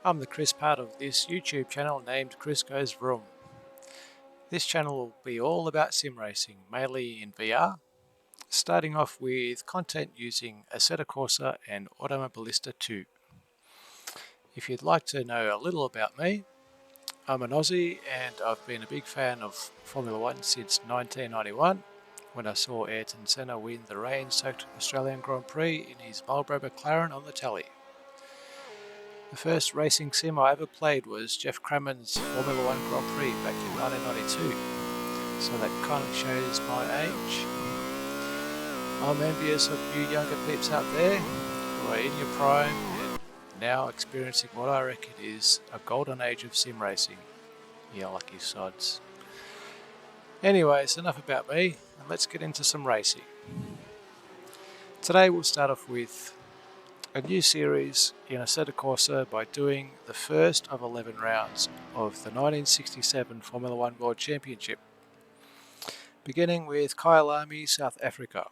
I'm the Chris part of this YouTube channel named Chris Goes Vroom. This channel will be all about sim racing, mainly in VR, starting off with content using Assetto Corsa and Automobilista 2. If you'd like to know a little about me, I'm an Aussie and I've been a big fan of Formula 1 since 1991, when I saw Ayrton Senna win the rain-soaked Australian Grand Prix in his Marlboro McLaren on the telly. The first racing sim I ever played was Jeff Crammond's Formula 1 Grand Prix back in 1992, so that kind of shows my age. I'm envious of you younger peeps out there who are in your prime and now experiencing what I reckon is a golden age of sim racing. You lucky sods. Anyways, enough about me, and let's get into some racing. Today we'll start off with a new series in Assetto Corsa by doing the first of 11 rounds of the 1967 Formula 1 World Championship, beginning with Kyalami, South Africa.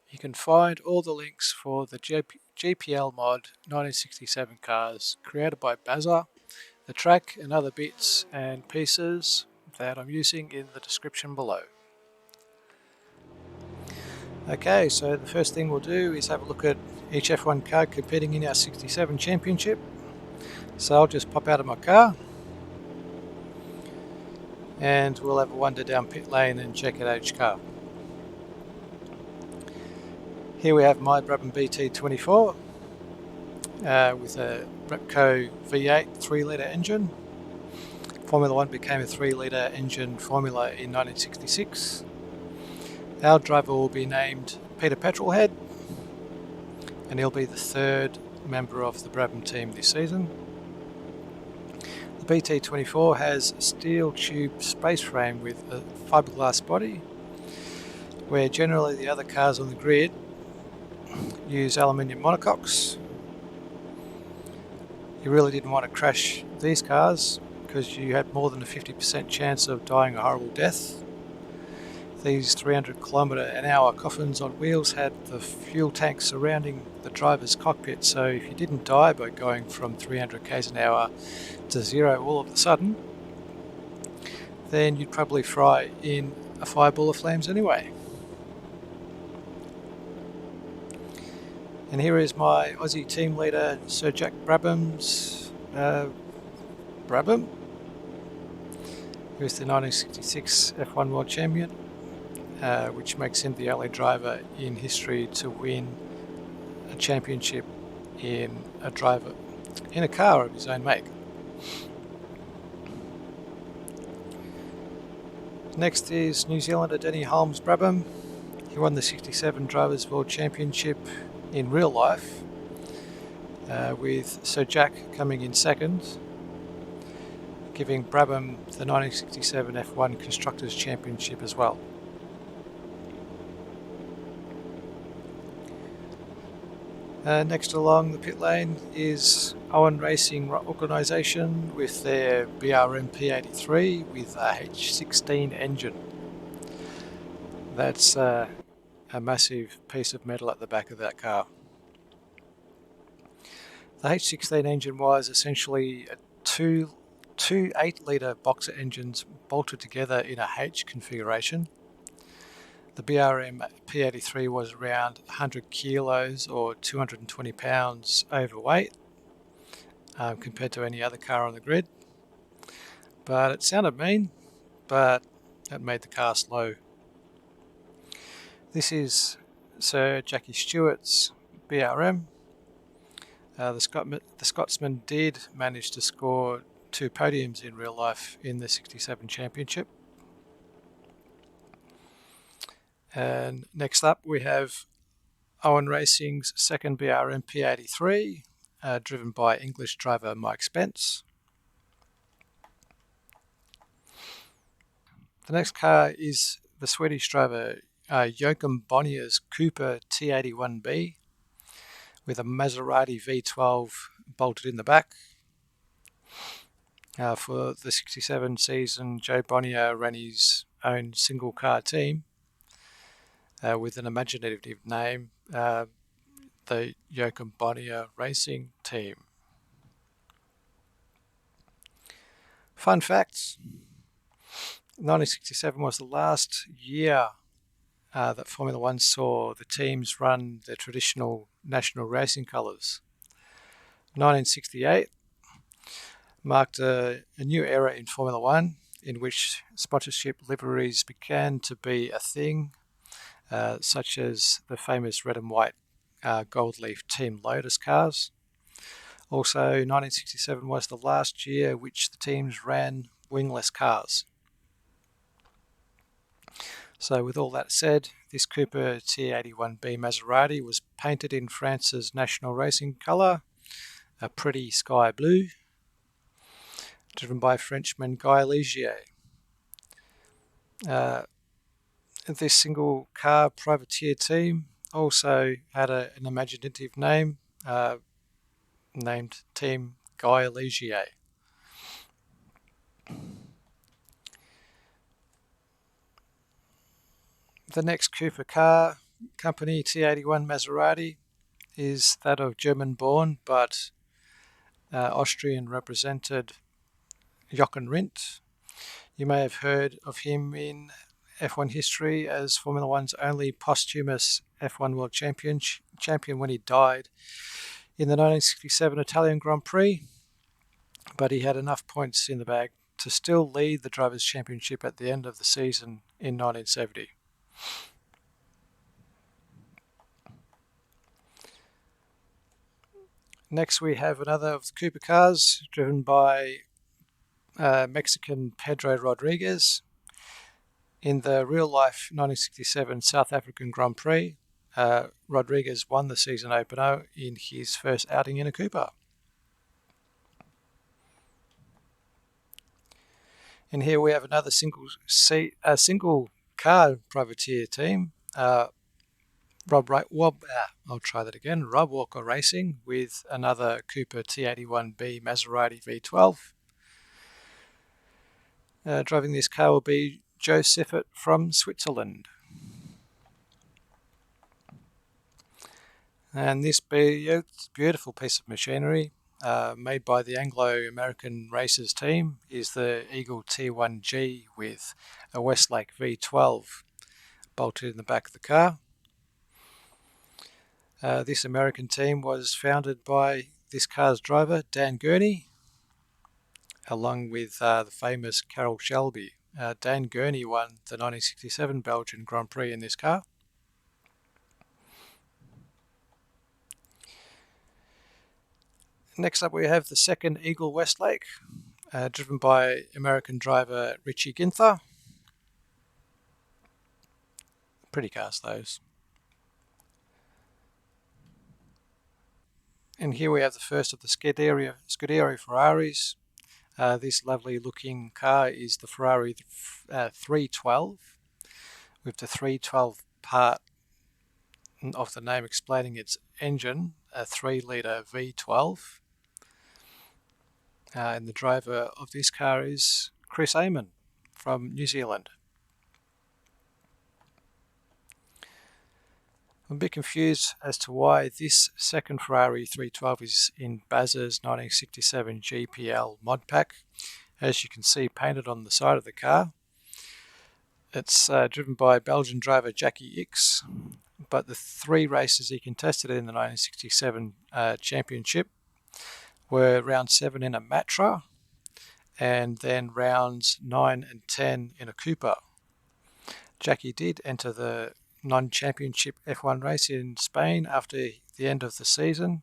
You can find all the links for the GPL mod 1967 cars created by Bazza, the track and other bits and pieces that I'm using in the description below. Okay, so the first thing we'll do is have a look at each F1 car competing in our 67 championship. So I'll just pop out of my car and we'll have a wander down pit lane and check out each car. Here we have my Brabham BT24 with a Repco V8 3-litre engine. Formula 1 became a 3-litre engine formula in 1966. Our driver will be named Peter Petrolhead, and he'll be the third member of the Brabham team this season. The BT24 has a steel tube space frame with a fiberglass body, where generally the other cars on the grid use aluminium monocoques. You really didn't want to crash these cars because you had more than a 50% chance of dying a horrible death. These 300km/h coffins on wheels had the fuel tank surrounding the driver's cockpit, so if you didn't die by going from 300 km/h to zero all of a sudden, then you'd probably fry in a fireball of flames anyway. And here is my Aussie team leader, Sir Jack Brabham's Brabham, who's the 1966 F1 World Champion. Which makes him the only driver in history to win a championship in a car of his own make. Next is New Zealander Denny Holmes Brabham. He won the 67 Drivers World Championship in real life, with Sir Jack coming in second, giving Brabham the 1967 F1 Constructors Championship as well. Next along the pit lane is Owen Racing Organisation with their BRM P83 with a H16 engine. That's a massive piece of metal at the back of that car. The H16 engine was essentially two 8-litre boxer engines bolted together in a H configuration. The BRM P83 was around 100 kilos or 220 pounds overweight compared to any other car on the grid. But it sounded mean, but it made the car slow. This is Sir Jackie Stewart's BRM. The Scotsman did manage to score 2 podiums in real life in the 67 championship. And next up we have Owen Racing's second BRM P83, driven by English driver Mike Spence. The next car is the Swedish driver Joachim Bonnier's Cooper T81B with a Maserati V12 bolted in the back. For the 67 season, Joe Bonnier ran his own single car team with an imaginative name, the Joachim Bonnier Racing Team. Fun facts: 1967 was the last year that Formula One saw the teams run their traditional national racing colours. 1968 marked a new era in Formula One, in which sponsorship liveries began to be a thing, such as the famous red and white gold leaf Team Lotus cars. Also, 1967 was the last year which the teams ran wingless cars. So with all that said, this Cooper T81B Maserati was painted in France's national racing colour, a pretty sky blue, driven by Frenchman Guy Ligier. This single car privateer team also had an imaginative name, named Team Guy Ligier. The next Cooper car company, T81 Maserati, is that of German-born but Austrian-represented Jochen Rindt. You may have heard of him in F1 history as Formula One's only posthumous F1 World Champion when he died in the 1967 Italian Grand Prix, but he had enough points in the bag to still lead the Drivers' Championship at the end of the season in 1970. Next we have another of the Cooper cars, driven by Mexican Pedro Rodriguez. In the real-life 1967 South African Grand Prix, Rodriguez won the season opener in his first outing in a Cooper. And here we have another single car privateer team, Rob Walker Racing, with another Cooper T81B Maserati V12. Driving this car will be Joe Siffert from Switzerland. And this beautiful piece of machinery, made by the Anglo-American Racers team, is the Eagle T1G with a Westlake V12 bolted in the back of the car. This American team was founded by this car's driver, Dan Gurney, along with the famous Carroll Shelby. Dan Gurney won the 1967 Belgian Grand Prix in this car. Next up we have the second Eagle Westlake, driven by American driver Richie Ginther. Pretty cars, those. And here we have the first of the Scuderia Ferraris. This lovely looking car is the Ferrari 312, with the 312 part of the name explaining its engine, a 3-litre V12. And the driver of this car is Chris Amon from New Zealand. I'm a bit confused as to why this second Ferrari 312 is in Baz's 1967 GPL mod pack. As you can see painted on the side of the car, it's driven by Belgian driver Jackie Ickx, but the 3 races he contested in the 1967 championship were round 7 in a Matra, and then rounds 9 and 10 in a Cooper. Jackie did enter the non-championship F1 race in Spain after the end of the season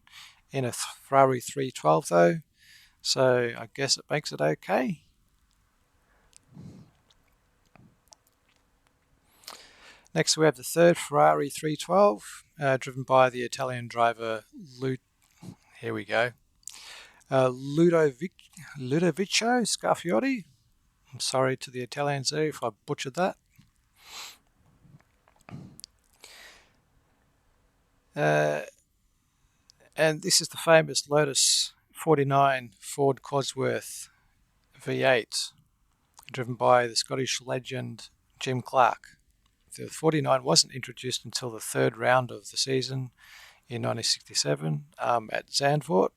in a Ferrari 312 though, so I guess it makes it okay. Next we have the third Ferrari 312, driven by the Italian driver Ludovico Scarfiotti. I'm sorry to the Italians there if I butchered that. And this is the famous Lotus 49 Ford Cosworth V8, driven by the Scottish legend Jim Clark. The 49 wasn't introduced until the third round of the season in 1967 at Zandvoort.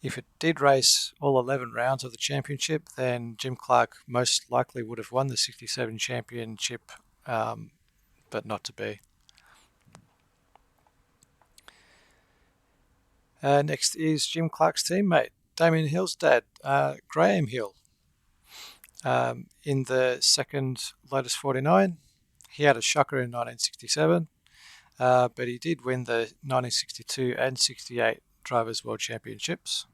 If it did race all 11 rounds of the championship, then Jim Clark most likely would have won the 67 championship, but not to be. Next is Jim Clark's teammate, Damien Hill's dad, Graham Hill. In the second Lotus 49, he had a shocker in 1967, but he did win the 1962 and 68 Drivers' World Championships.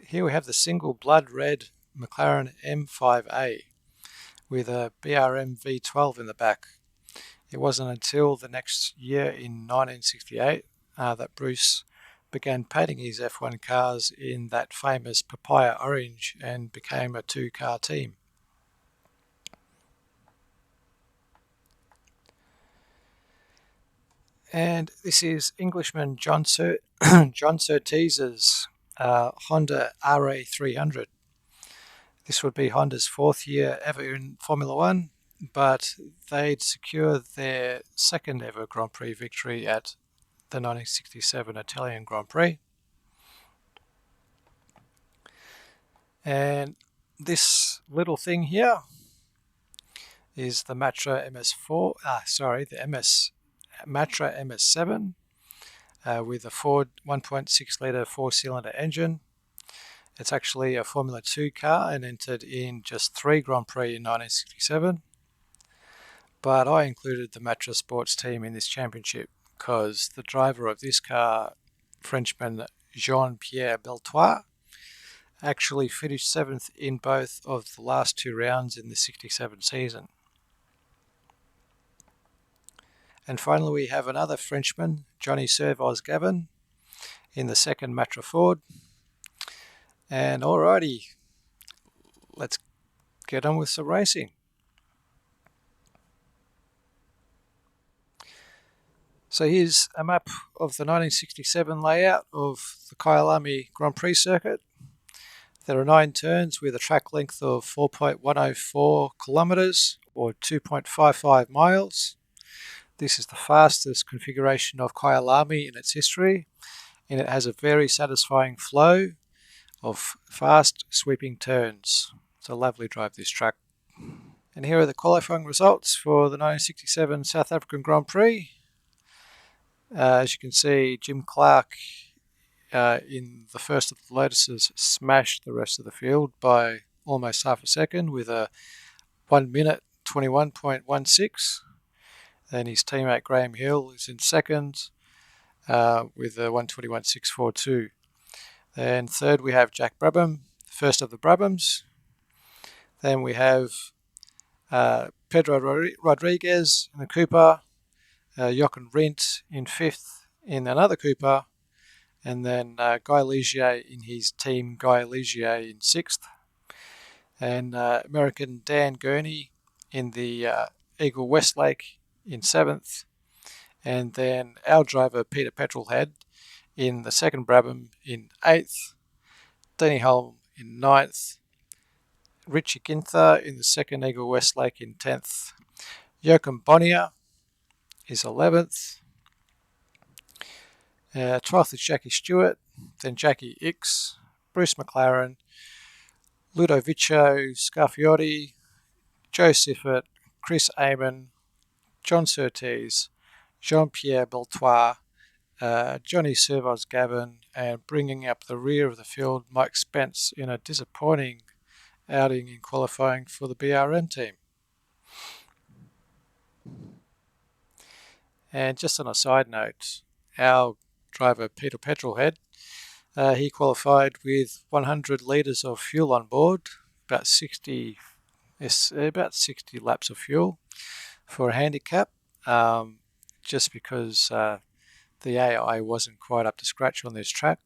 Here we have the single blood red McLaren M5A with a BRM V12 in the back. It wasn't until the next year in 1968 that Bruce began painting his F1 cars in that famous papaya orange and became a two-car team. And this is Englishman John Surtees's Honda RA300. This would be Honda's fourth year ever in Formula One, but they'd secured their second ever Grand Prix victory at the 1967 Italian Grand Prix. And this little thing here is the Matra MS7 with a Ford 1.6 litre four-cylinder engine. It's actually a Formula 2 car and entered in just 3 Grand Prix in 1967. But I included the Matra Sports team in this championship because the driver of this car, Frenchman Jean-Pierre Beltois, actually finished 7th in both of the last 2 rounds in the 67 season. And finally we have another Frenchman, Johnny Servoz-Gavin, in the second Matra Ford. And alrighty, let's get on with some racing. So here's a map of the 1967 layout of the Kyalami Grand Prix Circuit. There are 9 turns with a track length of 4.104 kilometres or 2.55 miles. This is the fastest configuration of Kyalami in its history, and it has a very satisfying flow of fast sweeping turns. It's a lovely drive, this track. And here are the qualifying results for the 1967 South African Grand Prix. As you can see, Jim Clark in the first of the Lotuses smashed the rest of the field by almost half a second with a 1 minute 21.16. Then his teammate Graham Hill is in second with a 1:21.642. Then third we have Jack Brabham, first of the Brabhams. Then we have Pedro Rodriguez in the Cooper, Jochen Rindt in fifth in another Cooper, and then Guy Ligier in his team Guy Ligier in sixth, and American Dan Gurney in the Eagle Westlake in seventh, and then our driver Peter Petrolhead in the second Brabham in eighth, Denny Holm in ninth, Richie Ginther in the second Eagle Westlake in 10th, Joachim Bonnier is 11th, 12th is Jackie Stewart, then Jackie Ix, Bruce McLaren, Ludovico Scarfiotti, Joe Siffert, Chris Amon, John Surtees, Jean-Pierre Beltois, Johnny Servoz-Gavin, and bringing up the rear of the field, Mike Spence in a disappointing outing in qualifying for the BRM team. And just on a side note, our driver Peter Petrolhead, he qualified with 100 litres of fuel on board, about 60 laps of fuel for a handicap, just because the AI wasn't quite up to scratch on this track.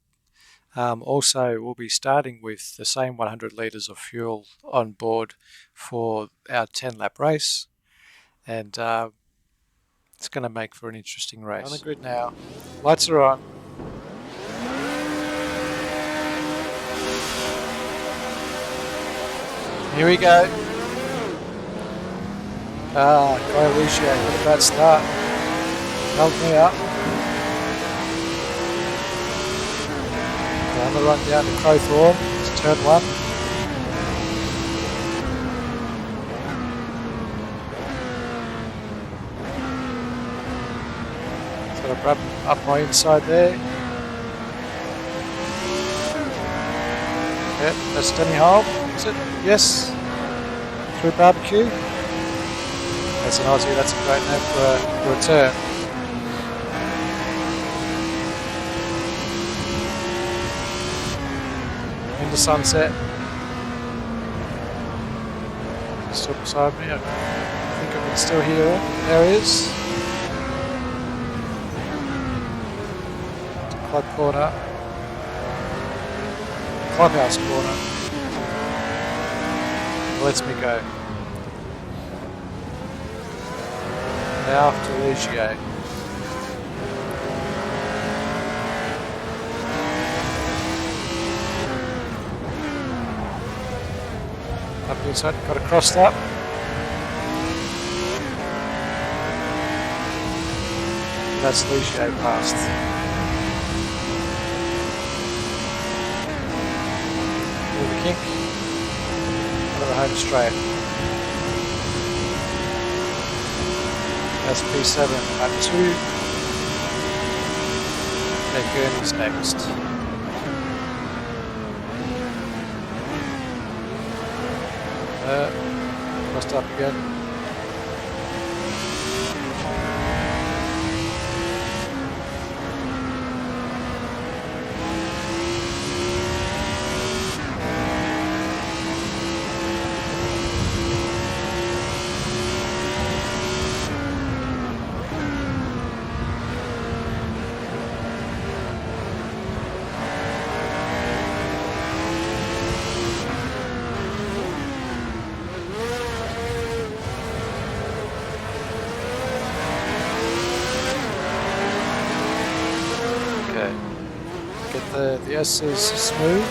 Also, we'll be starting with the same 100 litres of fuel on board for our 10-lap race, and it's going to make for an interesting race. On the grid now, lights are on. Here we go. Guy Ligier with a bad start. Held me up. the run down to Crowthorne. It's turn 1. So I've grabbed up my inside there. Yep, that's Denny Hole, is it? Yes. Through Barbecue. That's an Aussie, that's a great name for a turn. Into Sunset. Still beside me, I think I can still hear it. There he is. Club corner. Clubhouse corner. Lets me go. Now to Ligier. Up the inside, got a cross lap. That's Ligier past. With a kink. Out of the home straight. That's P7 at 2. And Gurney's next. Crossed up again. The S is smooth.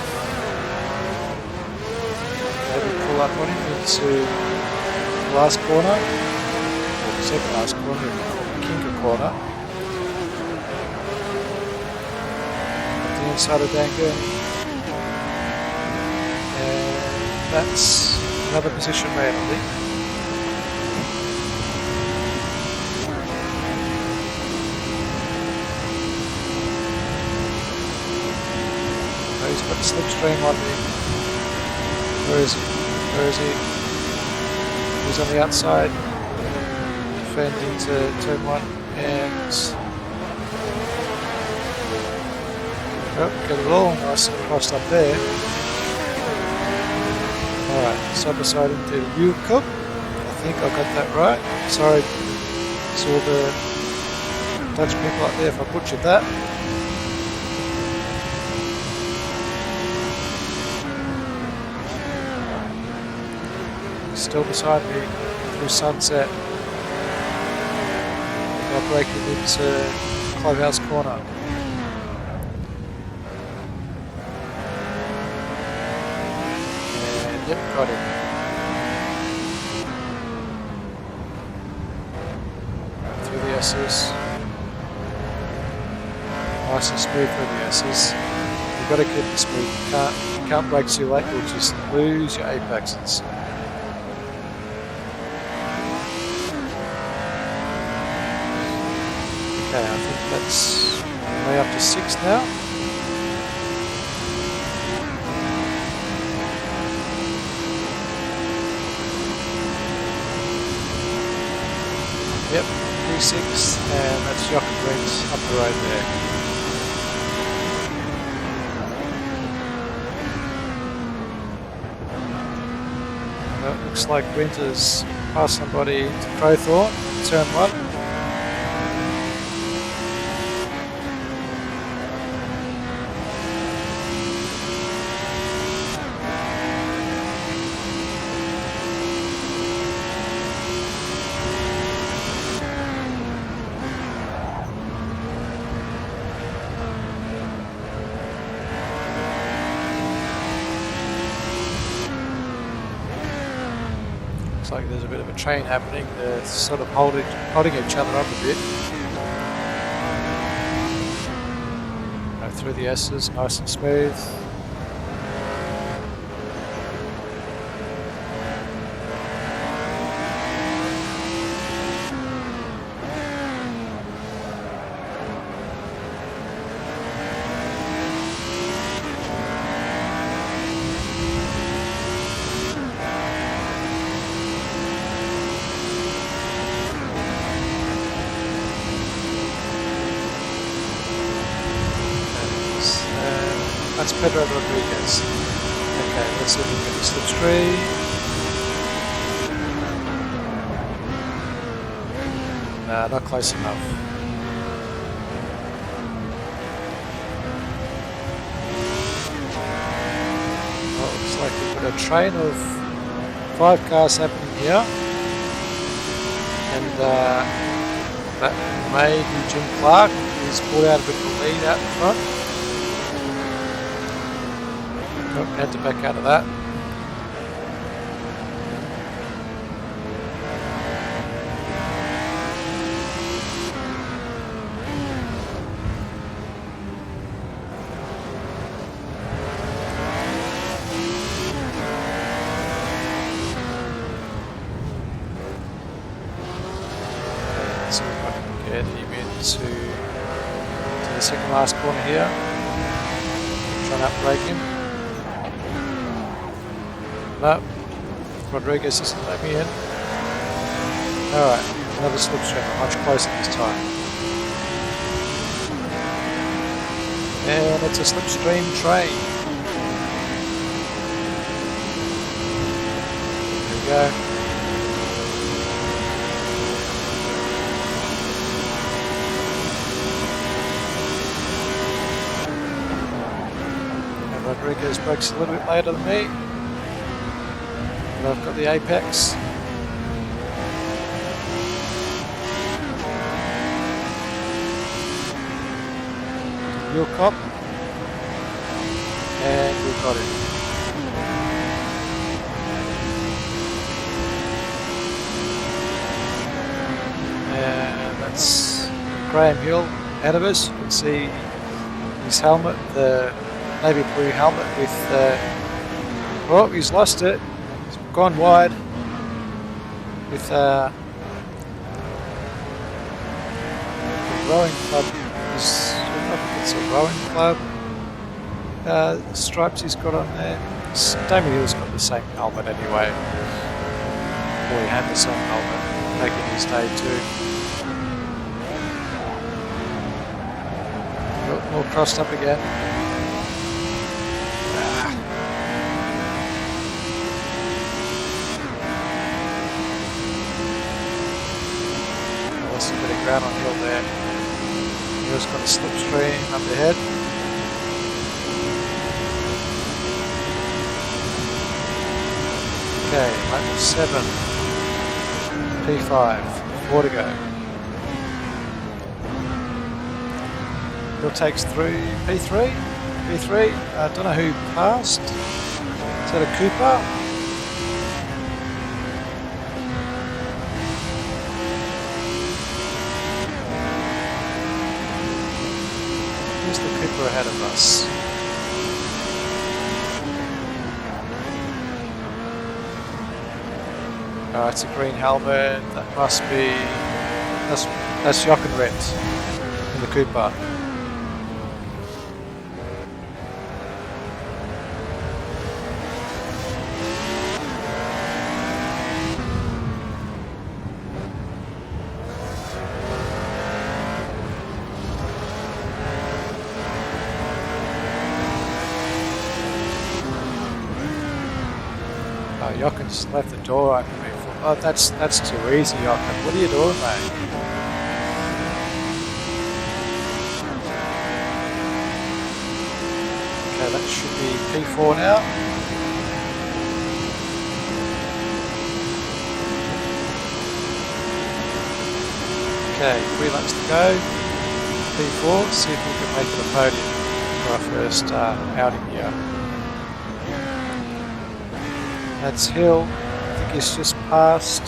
Maybe pull up on him into the last corner, or the second last corner, the Kinker corner. At the inside of Dangun. And that's another position man, I think. He's got a slipstream on him. Where is he? Where is he? He's on the outside. Defending to turn 1 and get it all nice and crossed up there. Alright, side by side into Yukup. I think I got that right. Sorry to all the Dutch people out there if I butchered that. Still beside me through Sunset. I'll break it into Clubhouse corner. And yep, got him. Through the S's. Nice and smooth through the S's. You've got to keep it smooth. You can't brake too late, you'll just lose your apexes. Okay, I think that's way up to 6 now. Yep, P6, and that's Jock and Brent up the road there. Well, it looks like Brent has passed somebody to Crowthorne, turn 1. Looks like there's a bit of a train happening. They're sort of holding each other up a bit. I through the S's, nice and smooth. That's Pedro Rodriguez. Okay, let's see if we can get the slipstream. Nah, not close enough. Well, looks like we've got a train of 5 cars happening here. And that may be Jim Clark, who's pulled out a bit of a lead out in front. Had to back out of that. So we've got to get him into the second last corner here. Try and outbrake him. No, Rodriguez isn't letting me in. Alright, another slipstream, much closer this time. And it's a slipstream train. There we go. And Rodriguez brakes a little bit later than me. But I've got the apex. Wheel cop. And we've got it. And that's Graham Hill ahead of us. You can see his helmet, the navy blue helmet with oh, he's lost it. Gone wide with the rowing club. I think it's a rowing club. Stripes he's got on there. Damien Hill's got the same helmet anyway. Or he had the same helmet back in his day too. All crossed up again. A bit of ground on hill there. Hill's got a slipstream up ahead. Okay, lap 7, P5, 4 to go. Hill takes through P3. P3, I don't know who passed. Is that a Cooper? Who's the Cooper ahead of us? Oh, it's a green helmet. That must be... That's Jochen Rindt in the Cooper. Jochen's left the door open before. Oh, that's too easy, Jochen. What are you doing, mate? Okay, that should be P4 now. Okay, 3 laps to go. P4, see if we can make it a podium for our first outing here. That's Hill. I think he's just past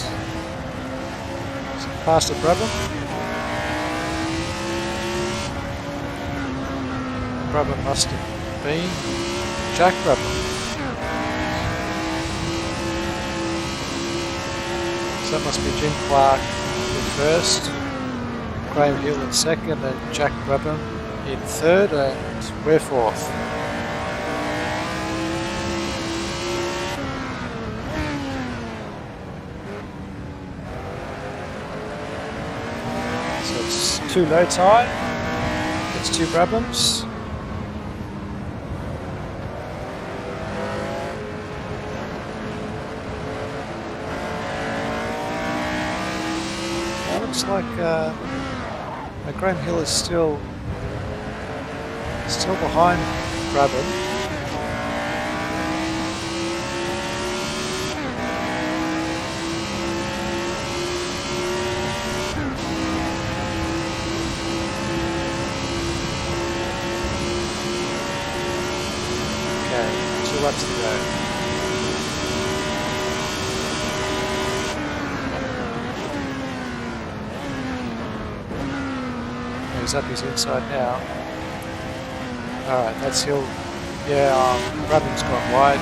the Brabham. Brabham must have been Jack Brabham. So that must be Jim Clark in first, Graham Hill in second, and Jack Brabham in third, and we're fourth. So it's 2 low tie. It's 2 Brabhams. Looks like Graham Hill is still behind Brabham. Okay, 2 laps to go. He's up his inside now. Alright, that's Hill. Yeah, Brabham's gone wide.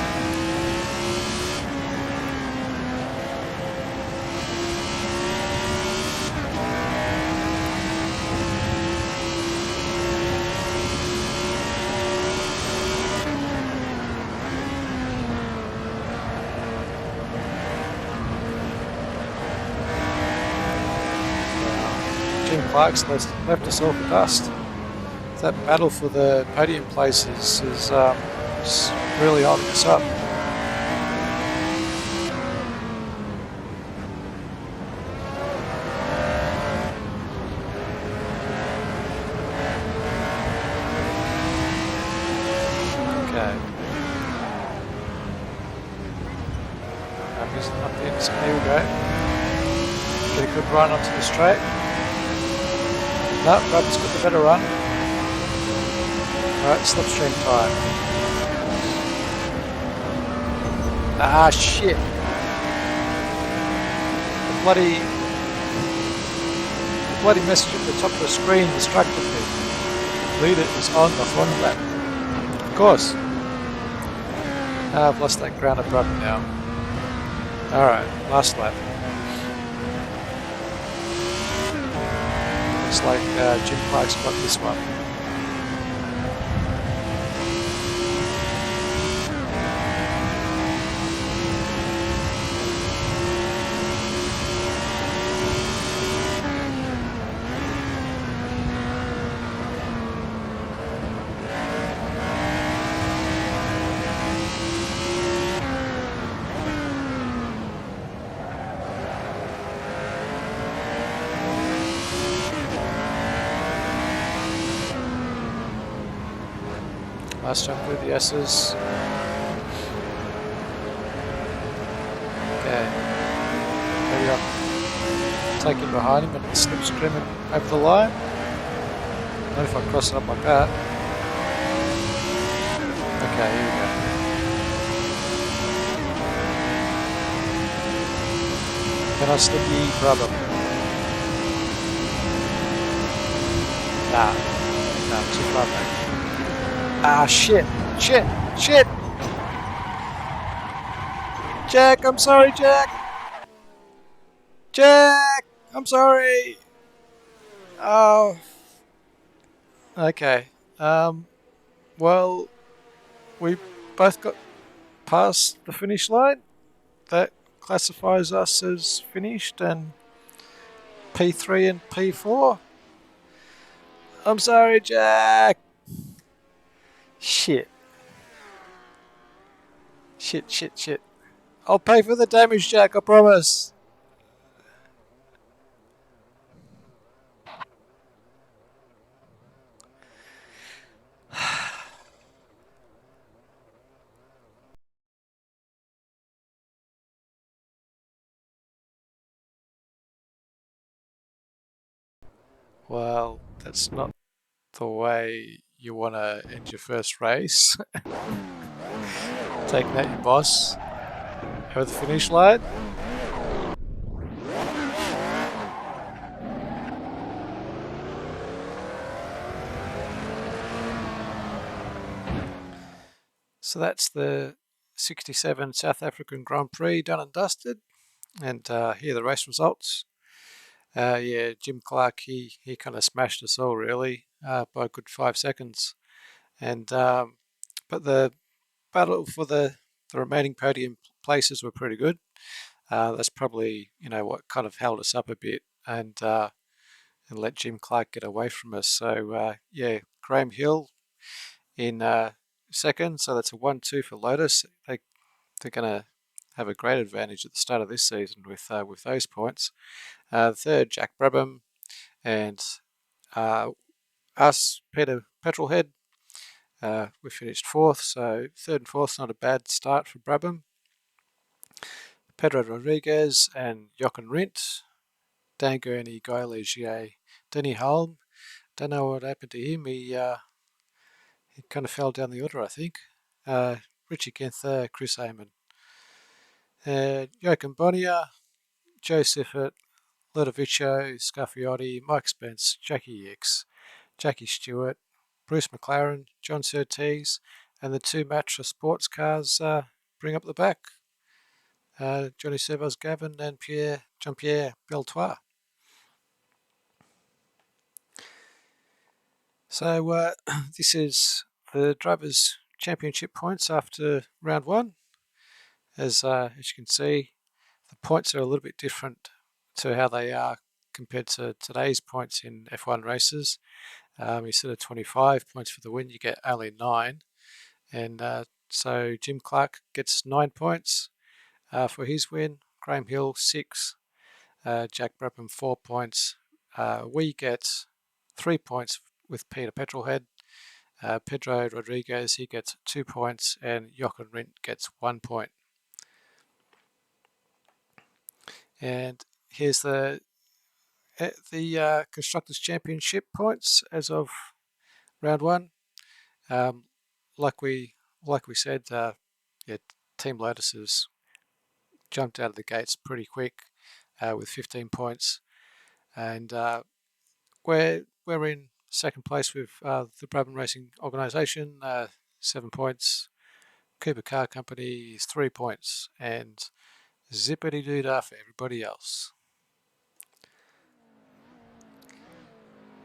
Jim Clark's left us all for dust. That battle for the podium places is really holding us up. Okay. He's up there, so here we go. Get a good run onto the straight. No, Brabham's got the better run. Alright, slipstream time. Ah, shit. The bloody message at the top of the screen distracted me. Leader is on the front lap. Of course. I've lost that ground at Brabham now. Alright, last lap. Looks like Jim Clark's got this one. Last jump with the S's. Okay. Maybe I'll take him behind him and slipstream him over the line. Not if I cross it up like that. Okay, here we go. Can I slippy Brabham? Nah, too far back. Ah, shit! Jack, I'm sorry, Jack! I'm sorry! Oh. Okay. Well, we both got past the finish line. That classifies us as finished, and P3 and P4. I'm sorry, Jack! Shit. I'll pay for the damage, Jack, I promise. Well, that's not the way you want to end your first race. Taking out your boss over the finish line. So that's the 67 South African Grand Prix done and dusted. And here are the race results. Yeah, Jim Clark, he kind of smashed us all really by a good 5 seconds. And but the battle for the remaining podium places were pretty good. That's probably what kind of held us up a bit and let Jim Clark get away from us. So yeah, Graham Hill in second. So that's a 1-2 for Lotus. They're going to have a great advantage at the start of this season with those points. Third, Jack Brabham, and us, Petrolhead. We finished fourth, so third and fourth's not a bad start for Brabham. Pedro Rodriguez and Jochen Rindt, Dan Gurney, Guy Legier, Denny Holm. Don't know what happened to him. He kind of fell down the order, I think. Richie Ginther, Chris Amon. Joachim Bonnier, Joe Siffert, Ludovicio, Scaffiotti, Mike Spence, Jackie X, Jackie Stewart, Bruce McLaren, John Surtees, and the two Matra sports cars bring up the back. Johnny Servos Gavin and Jean-Pierre Beltois. So this is the Drivers' Championship points after round one. As you can see, the points are a little bit different to how they are compared to today's points in F1 races. Instead of 25 points for the win, you get only 9. And so Jim Clark gets 9 points for his win, Graham Hill 6, Jack Brabham 4 points. We get 3 points with Peter Petrolhead. Pedro Rodriguez, he gets 2 points, and Jochen Rindt gets 1 point. And here's the Constructors' Championship points as of round one. Like we said, yeah, Team Lotus has jumped out of the gates pretty quick with 15 points, and we're in second place with the Brabham Racing Organisation, 7 points. Cooper Car Company is 3 points, and zippity doo dah for everybody else.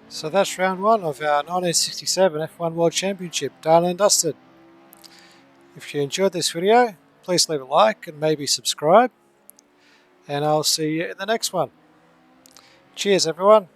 So that's round one of our 1967 F1 World Championship, done and dusted. If you enjoyed this video, please leave a like and maybe subscribe, and I'll see you in the next one. Cheers everyone.